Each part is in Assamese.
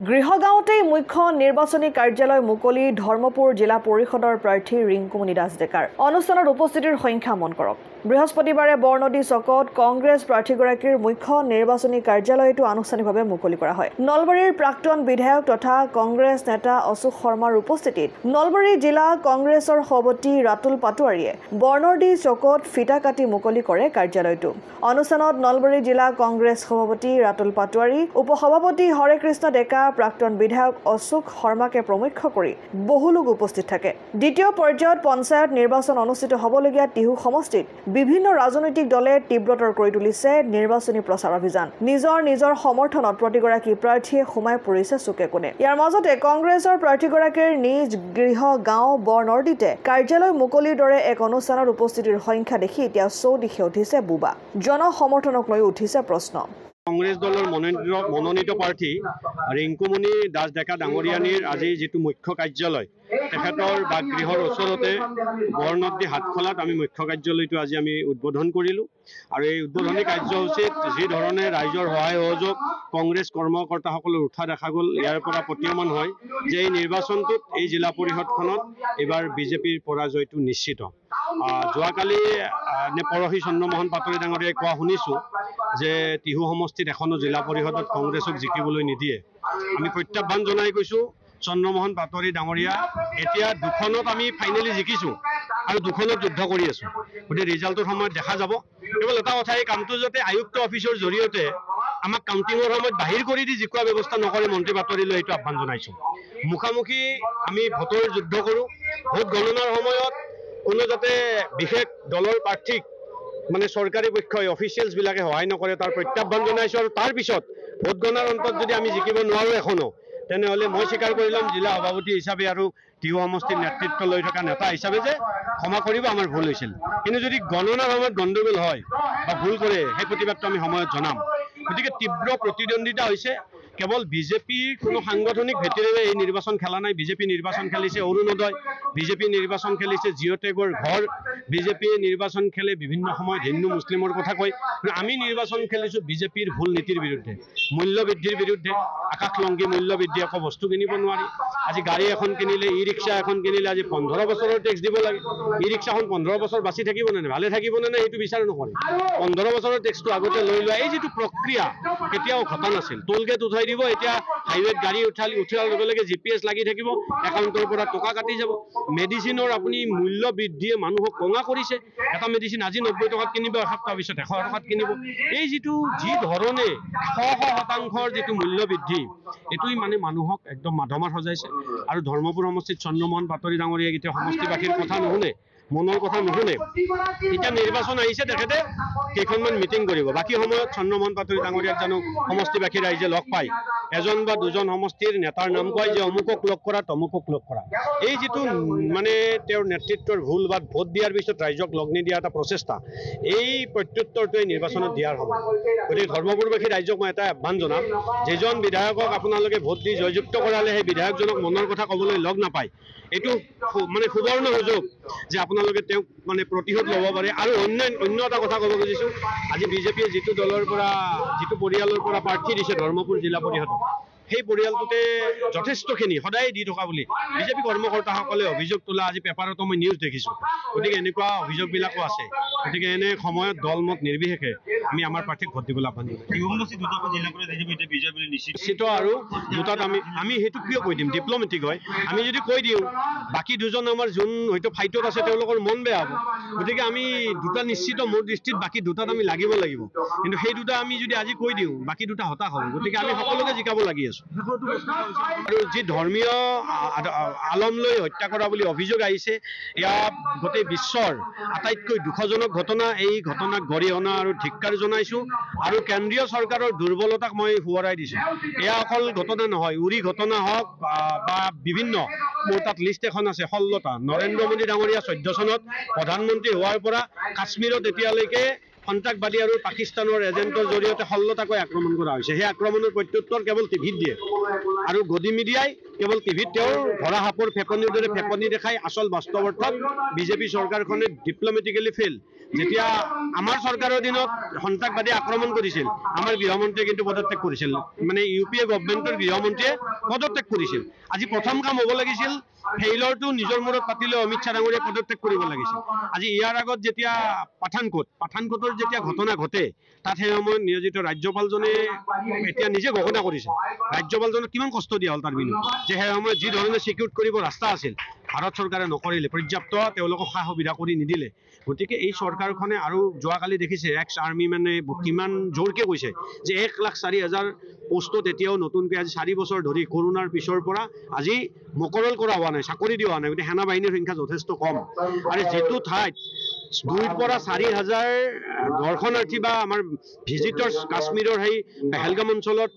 গৃহগাঁৱতেই মুখ্য নিৰ্বাচনী কাৰ্যালয় মুকলি ধৰ্মপুৰ জিলা পৰিষদৰ প্ৰাৰ্থী ৰিংকুমণি দাস ডেকাৰ অনুষ্ঠানত উপস্থিতিৰ সংখ্যা মন কৰক। বৃহস্পতিবাৰে বৰনদী চকত কংগ্ৰেছ প্ৰাৰ্থীগৰাকীৰ মুখ্য নিৰ্বাচনী কাৰ্যালয়টো আনুষ্ঠানিকভাৱে মুকলি কৰা হয়। নলবাৰীৰ প্ৰাক্তন বিধায়ক তথা কংগ্ৰেছ নেতা অশোক শৰ্মাৰ উপস্থিতিত নলবাৰী জিলা কংগ্ৰেছৰ সভাপতি ৰাতুল পাটোৱাৰীয়ে বৰনদী চকত ফিটা কাটি মুকলি কৰে কাৰ্যালয়টো। অনুষ্ঠানত নলবাৰী জিলা কংগ্ৰেছ সভাপতি ৰাতুল পাটোৱাৰী, উপসভাপতি হৰে কৃষ্ণ ডেকা, প্ৰাক্তন বিধায়ক অশোক শৰ্মাকে প্ৰমুখ্য কৰি বহু লোক উপস্থিত থাকে। দ্বিতীয় পৰ্যায়ত পঞ্চায়ত নিৰ্বাচন অনুষ্ঠিত হ'বলগীয়া টিহু সমষ্টিত বিভিন্ন ৰাজনৈতিক দলে তীব্ৰতৰ কৰি তুলিছে নিৰ্বাচনী প্ৰচাৰ অভিযান। নিজৰ সমৰ্থনত প্ৰতিগৰাকী প্ৰাৰ্থীয়ে সোমাই পৰিছে চুকে কোণে। ইয়াৰ মাজতে কংগ্ৰেছৰ প্ৰাৰ্থীগৰাকীৰ নিজ গৃহ গাঁও বৰনদীতে কাৰ্যালয় মুকলিৰ দৰে এক অনুষ্ঠানত উপস্থিতিৰ সংখ্যা দেখি এতিয়া চৌদিশে উঠিছে বুবা। জনসমৰ্থনক লৈ উঠিছে প্ৰশ্ন। কংগ্ৰেছ দলৰ মনোনীত প্ৰাৰ্থী ৰিংকুমণি দাস ডেকা ডাঙৰীয়ানীৰ আজি যিটো মুখ্য কাৰ্যালয় তেখেতৰ বাসগৃহৰ ওচৰতে বৰনদী হাটখলাত আমি মুখ্য কাৰ্যালয়টো আজি আমি উদ্বোধন কৰিলোঁ। আৰু এই উদ্বোধনী কাৰ্যসূচীত যি ধৰণে ৰাইজৰ সহায় সহযোগ কংগ্ৰেছ কৰ্মকৰ্তাসকলৰ উঠা দেখা গ'ল, ইয়াৰ পৰা প্ৰতীয়মান হয় যে এই নিৰ্বাচনটোত এই জিলা পৰিষদখনত এইবাৰ বিজেপিৰ পৰাজয়টো নিশ্চিত। যোৱাকালি পৰহি চন্দ্ৰমোহন পাটোৱাৰী ডাঙৰীয়াই কোৱা শুনিছোঁ যে টিহু সমষ্টিত এখনো জিলা পৰিষদত কংগ্ৰেছক জিকিবলৈ নিদিয়ে। আমি প্ৰত্যাহ্বান জনাই কৈছোঁ, চন্দ্ৰমোহন পাটোৱাৰী ডাঙৰীয়া এতিয়া দুখনত আমি ফাইনেলি জিকিছোঁ আৰু দুখনত যুদ্ধ কৰি আছোঁ। গতিকে ৰিজাল্টৰ সময়ত দেখা যাব। কেৱল এটা কথা, এই কামটো যাতে আয়ুক্ত অফিচৰ জৰিয়তে আমাক কাউণ্টিঙৰ সময়ত বাহিৰ কৰি দি জিকোৱা ব্যৱস্থা নকৰে মন্ত্ৰী পাটোৱাৰীলৈ এইটো আহ্বান জনাইছোঁ। মুখামুখি আমি ভোটৰ যুদ্ধ কৰোঁ। ভোট গণনাৰ সময়ত কোনো যাতে বিশেষ দলৰ প্ৰাৰ্থীক চৰকাৰী পক্ষই অফিচিয়েলছবিলাকে সহায় নকৰে তাৰ প্ৰত্যাহ্বান জনাইছোঁ। আৰু তাৰ পিছত ভোট গণনাৰ অন্তত যদি আমি জিকিব নোৱাৰোঁ এখনো, তেনেহ'লে মই স্বীকাৰ কৰি ল'ম জিলা সভাপতি হিচাপে আৰু টিহু সমষ্টিৰ নেতৃত্ব লৈ থকা নেতা হিচাপে যে ক্ষমা কৰিব, আমাৰ ভুল হৈছিল। কিন্তু যদি গণনাৰ সময়ত গণ্ডগোল হয় বা ভুল কৰে, সেই প্ৰতিবাদটো আমি সময়ত জনাম। গতিকে তীব্ৰ প্ৰতিদ্বন্দ্বিতা হৈছে। কেৱল বিজেপিৰ কোনো সাংগঠনিক ভেটিৰে এই নিৰ্বাচন খেলা নাই। বিজেপি নিৰ্বাচন খেলিছে অৰুণোদয়, বিজেপি নিৰ্বাচন খেলিছে জিঅ'টেগৰ ঘৰ, বিজেপিয়ে নিৰ্বাচন খেলে বিভিন্ন সময়ত হিন্দু মুছলিমৰ কথা কয়। আমি নিৰ্বাচন খেলিছোঁ বিজেপিৰ ভুল নীতিৰ বিৰুদ্ধে, মূল্য বৃদ্ধিৰ বিৰুদ্ধে। আকাশলংঘী মূল্য বৃদ্ধি, একো বস্তু কিনিব নোৱাৰি। আজি গাড়ী এখন কিনিলে, ই ৰিক্সা এখন কিনিলে আজি 15 বছৰৰ টেক্স দিব লাগে। ই ৰিক্সাখন 15 বছৰ বাচি থাকিব নে ভালে থাকিব নে সেইটো বিচাৰ নকৰে। 15 বছৰৰ টেক্সটো আগতে লৈ লোৱা, এই যিটো প্ৰক্ৰিয়া কেতিয়াও ঘটা নাছিল। টোলগেট উঠাই দিব, এতিয়া হাইৱেত গাড়ী উঠাৰ লগে লগে GPS লাগি থাকিব, একাউণ্টৰ পৰা টকা কাটি যাব। মেডিচিনৰ আপুনি মূল্য বৃদ্ধিয়ে মানুহক কঙা কৰিছে। এটা মেডিচিন আজি 90 টকাত কিনিব, এসপ্তাহ পিছত 100 টকাত কিনিব। এই যি ধৰণে 100% যিটো মূল্য বৃদ্ধি, এইটোই মানুহক একদম মাধমাৰ সজাইছে। আৰু ধৰ্মপুৰ সমষ্টিত চন্দ্ৰমোহন পাটোৱাৰী ডাঙৰীয়াই এতিয়া সমষ্টিবাসীৰ কথা নুশুনে, মনৰ কথা নুশুনে। এতিয়া নিৰ্বাচন আহিছে, তেখেতে কেইখনমান মিটিং কৰিব। বাকী সময়ত চন্দ্ৰমোহন পাটোৱাৰী ডাঙৰীয়াক জানো সমষ্টিবাসী ৰাইজে লগ পায়? এজন বা দুজন সমষ্টিৰ নেতাৰ নাম কয় যে অমুকক লগ কৰা, তমুকক লগ কৰা। এই যিটো তেওঁৰ নেতৃত্বৰ ভুল বা ভোট দিয়াৰ পিছত ৰাইজক লগ নিদিয়া এটা প্ৰচেষ্টা, এই প্ৰত্যুত্তৰটোৱে নিৰ্বাচনত দিয়াৰ সময়। গতিকে ধৰ্মপুৰবাসী ৰাইজক মই এটা আহ্বান জনাম, যিজন বিধায়কক আপোনালোকে ভোট দি জয়যুক্ত কৰালে সেই বিধায়কজনক মনৰ কথা ক'বলৈ লগ নাপায়। এইটো সুবৰ্ণ সুযোগ যে আপোনালোকে তেওঁক প্ৰতিশোধ ল'ব পাৰে। আৰু অন্য এটা কথা ক'ব খুজিছোঁ, আজি বিজেপিয়ে যিটো পৰিয়ালৰ পৰা প্ৰাৰ্থী দিছে ধৰ্মপুৰ জিলা পৰিষদত, সেই পৰিয়ালটোতে যথেষ্টখিনি সদায় দি থকা বুলি বিজেপি কৰ্মকৰ্তাসকলে অভিযোগ তোলা আজি পেপাৰতো মই নিউজ দেখিছোঁ। গতিকে এনেকুৱা অভিযোগবিলাকো আছে। গতিকে এনে সময়ত দলমত নিৰ্বিশেষে আমি আমাৰ প্ৰাৰ্থীক ভোট দিবলৈ আহ্বান জনাইছোঁ। নিশ্চিত আৰু দুটাত আমি সেইটো কিয় কৈ দিম, ডিপ্ল'মেটিক হয়। আমি যদি কৈ দিওঁ বাকী দুজন আমাৰ যোন হয়তো ফাইটত আছে তেওঁলোকৰ মন বেয়া হ'ব। গতিকে আমি দুটা নিশ্চিত, মোৰ দৃষ্টিত বাকী দুটাত আমি লাগিব। কিন্তু সেই দুটা আমি যদি আজি কৈ দিওঁ বাকী দুটা হতাশ হ'ব। গতিকে আমি সকলোকে জিকাব লাগি আছোঁ। আৰু যি ধৰ্মীয় আলমলৈ হত্যা কৰা বুলি অভিযোগ আহিছে, এয়া গোটেই বিশ্বৰ আটাইতকৈ দুখজনক ঘটনা। এই ঘটনাক গৰিহণা আৰু ধিক্কাৰ জনাইছোঁ। আৰু কেন্দ্ৰীয় চৰকাৰৰ দুৰ্বলতাক মই সোঁৱৰাই দিছোঁ। এয়া অকল ঘটনা নহয়, উৰি ঘটনা হওক বা বিভিন্ন, মোৰ তাত লিষ্ট এখন আছে 16টা। নৰেন্দ্ৰ মোদী ডাঙৰীয়া 14 চনত প্ৰধানমন্ত্ৰী হোৱাৰ পৰা কাশ্মীৰত এতিয়ালৈকে সন্ত্ৰাসবাদী আৰু পাকিস্তানৰ এজেণ্টৰ জৰিয়তে 16টাকৈ আক্ৰমণ কৰা হৈছে। সেই আক্ৰমণৰ প্ৰত্যুত্তৰ কেৱল টিভিত দিয়ে আৰু গদি মিডিয়াই কেৱল টিভিত তেওঁৰ ধৰা সাপৰ ফেপনিৰ দৰে ফেপনি দেখাই। আচল বাস্তৱ অৰ্থত বিজেপি চৰকাৰখনে ডিপ্ল'মেটিকেলি ফেইল। যেতিয়া আমাৰ চৰকাৰৰ দিনত সন্ত্ৰাসবাদী আক্ৰমণ কৰিছিল, আমাৰ গৃহমন্ত্ৰীয়ে কিন্তু পদত্যাগ কৰিছিল। ইউপিএ গভৰ্ণমেণ্টৰ গৃহমন্ত্ৰীয়ে পদত্যাগ কৰিছিল। আজি প্ৰথম কাম হ'ব লাগিছিল ফেইলৰটো নিজৰ মূৰত পাতিলে অমিত শ্বাহ ডাঙৰীয়াই পদত্যাগ কৰিব লাগিছিল। আজি ইয়াৰ আগত যেতিয়া পাঠানকোটৰ যেতিয়া ঘটনা ঘটে তাত সেই সময়ত নিয়োজিত ৰাজ্যপালজনে এতিয়া নিজে ঘোষণা কৰিছে ৰাজ্যপালজনক কিমান কষ্ট দিয়া হ'ল তাৰ বিনিময়ত, যে সেই সময়ত যি ধৰণে চিকিউৰ কৰিব ৰাস্তা আছিল ভাৰত চৰকাৰে নকৰিলে, পৰ্যাপ্ত তেওঁলোকক সা সুবিধা কৰি নিদিলে। গতিকে এই চৰকাৰখনে আৰু যোৱাকালি দেখিছে এক্স আৰ্মি মানে কিমান জোৰকে কৈছে যে 1,04,000 পোষ্টত এতিয়াও নতুনকৈ আজি 4 বছৰ ধৰি কৰোণাৰ পিছৰ পৰা আজি মকৰল কৰা হোৱা নাই, চাকৰি দিয়া হোৱা নাই। গতিকে সেনা বাহিনীৰ সংখ্যা যথেষ্ট কম আৰু যিটো ঠাইত 2ৰ পৰা 4,000 দৰ্শনাৰ্থী বা আমাৰ ভিজিটৰ্ছ কাশ্মীৰৰ সেই পেহেলগাম অঞ্চলত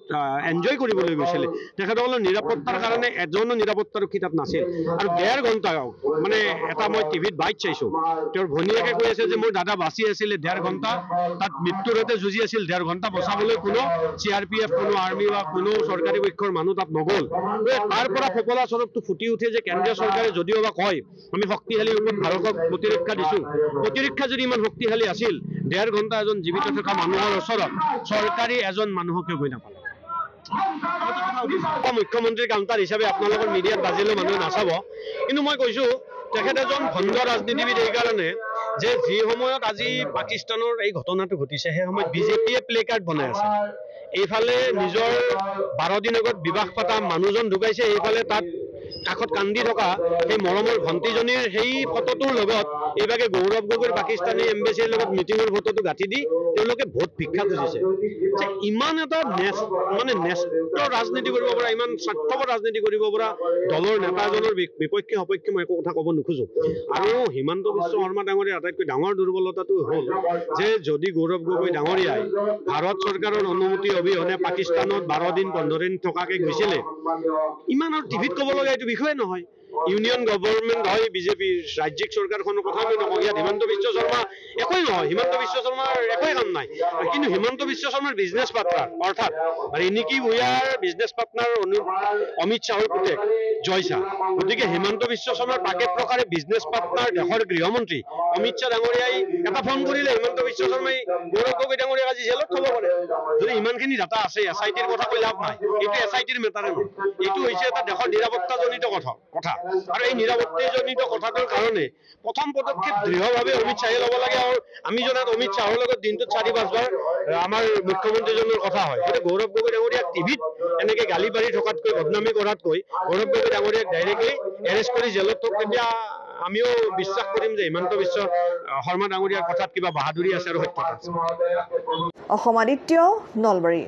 এনজয় কৰিবলৈ গৈছিলে, তেখেতসকলৰ নিৰাপত্তাৰ কাৰণে এজনো নিৰাপত্তাৰক্ষী তাত নাছিল। আৰু 1.5 ঘণ্টা মানে এটা মই টিভিত বাইট চাইছোঁ, তেওঁৰ ভনীয়েকে কৈ আছে যে মোৰ দাদা বাচি আছিলে 1.5 ঘণ্টা তাত মৃত্যুৰ সৈতে যুঁজি আছিল, 1.5 ঘণ্টা বচাবলৈ কোনো CRPF কোনো আৰ্মি বা কোনো চৰকাৰী পক্ষৰ মানুহ তাত নগ'ল। তাৰ পৰা ফোপলা স্বৰূপটো ফুটি উঠে যে কেন্দ্ৰীয় চৰকাৰে যদিও বা কয় আমি শক্তিশালী ৰূপত ভাৰতক প্ৰতিৰক্ষা দিছোঁ, প্ৰতিৰক্ষা যদি ইমান শক্তিশালী আছিল 1.5 ঘণ্টা এজন জীৱিত থকা মানুহৰ ওচৰত চৰকাৰী এজন মানুহকে গৈ নাপালে। মুখ্যমন্ত্ৰীৰ কাউণ্টাৰ হিচাপে আপোনালোকৰ মিডিয়াত বাজিলেও মানুহে নাচাব, কিন্তু মই কৈছোঁ তেখেত এজন ভণ্ড ৰাজনীতিবিদ এইকাৰণে যে যি সময়ত আজি পাকিস্তানৰ এই ঘটনাটো ঘটিছে সেই সময়ত বিজেপিয়ে প্লে কাৰ্ড বনাই আছে। এইফালে নিজৰ 12 দিন আগত বিবাহ পাতা মানুহজন ঢুকাইছে, এইফালে তাত কাষত কান্দি থকা সেই মৰমৰ ভণ্টিজনীৰ সেই ফটোটোৰ লগত এইভাগে গৌৰৱ গগৈৰ পাকিস্তানী এম্বেচিৰ লগত মিটিঙৰ ফটোটো গাঁঠি দি তেওঁলোকে ভোট ভিক্ষা খুজিছে। যে ইমান এটা মানে ন্যস্ত ৰাজনীতি কৰিব পৰা, ইমান স্বাৰ্থপৰ ৰাজনীতি কৰিব পৰা দলৰ নেতা এজনৰ বিপক্ষে সপক্ষে মই একো কথা ক'ব নোখোজো। আৰু হিমন্ত বিশ্ব শৰ্মা ডাঙৰীয়াৰ আটাইতকৈ ডাঙৰ দুৰ্বলতাটো হ'ল যে যদি গৌৰৱ গগৈ ডাঙৰীয়াই ভাৰত চৰকাৰৰ অনুমতি অবিহনে পাকিস্তানত 12 দিন 15 দিন থকাকে গৈছিলে, ইমান আৰু টিভিত ক'ব লগা এইটো বিষয়ে নহয়। ইউনিয়ন গভৰ্ণমেণ্ট হয় বিজেপিৰ, ৰাজ্যিক চৰকাৰখনৰ কথা আমি নকওঁ, ইয়াত হিমন্ত বিশ্ব শৰ্মা একোৱেই নহয়, হিমন্ত বিশ্ব শৰ্মাৰ একোৱেই কাম নাই। কিন্তু হিমন্ত বিশ্ব শৰ্মাৰ বিজনেছ পাৰ্টনাৰ অৰ্থাৎ ৰিণিকী ভূঞাৰ বিজনেছ পাৰ্টনাৰ অমিত শ্বাহৰ পুতেক জয় শ্বাহ। গতিকে হিমন্ত বিশ্ব শৰ্মাৰ পাকেট প্ৰকাৰে বিজনেছ পাৰ্টনাৰ দেশৰ গৃহমন্ত্ৰী অমিত শ্বাহ ডাঙৰীয়াই এটা ফোন কৰিলে হিমন্ত বিশ্ব শৰ্মাই গৌৰৱ গগৈ ডাঙৰীয়াক আজি জেলত থ'ব পাৰে। যদি ইমানখিনি ডাটা আছে, SITৰ কথা কৈ লাভ নাই, এইটো SITৰ মেটাৰে নহয়, এইটো হৈছে এটা দেশৰ নিৰাপত্তাজনিত কথা। আৰু এই নিৰাপত্তাজনিত কথাটোৰ কাৰণে প্ৰথম পদক্ষেপ দৃঢ়ভাৱে অমিত শ্বাহে ল'ব লাগে। আৰু আমি জনাত অমিত শ্বাহৰ লগত দিনটোত 4-5 বাৰ আমাৰ মুখ্যমন্ত্ৰীজনৰ কথা হয়। গতিকে গৌৰৱ গগৈ ডাঙৰীয়াক টিভিত এনেকে গালি পাৰি থকাতকৈ, বদনামী কৰাতকৈ গৌৰৱ গগৈ ডাঙৰীয়াক ডাইৰেক্টলি এৰেষ্ট কৰি জেলত থওক, তেতিয়া আমিও বিশ্বাস কৰিম যে হিমন্ত বিশ্ব শৰ্মা ডাঙৰীয়াৰ কথাত কিবা বাহাদুৰি আছে আৰু সত্যতা আছে। অসম আদিত্য, নলবাৰী।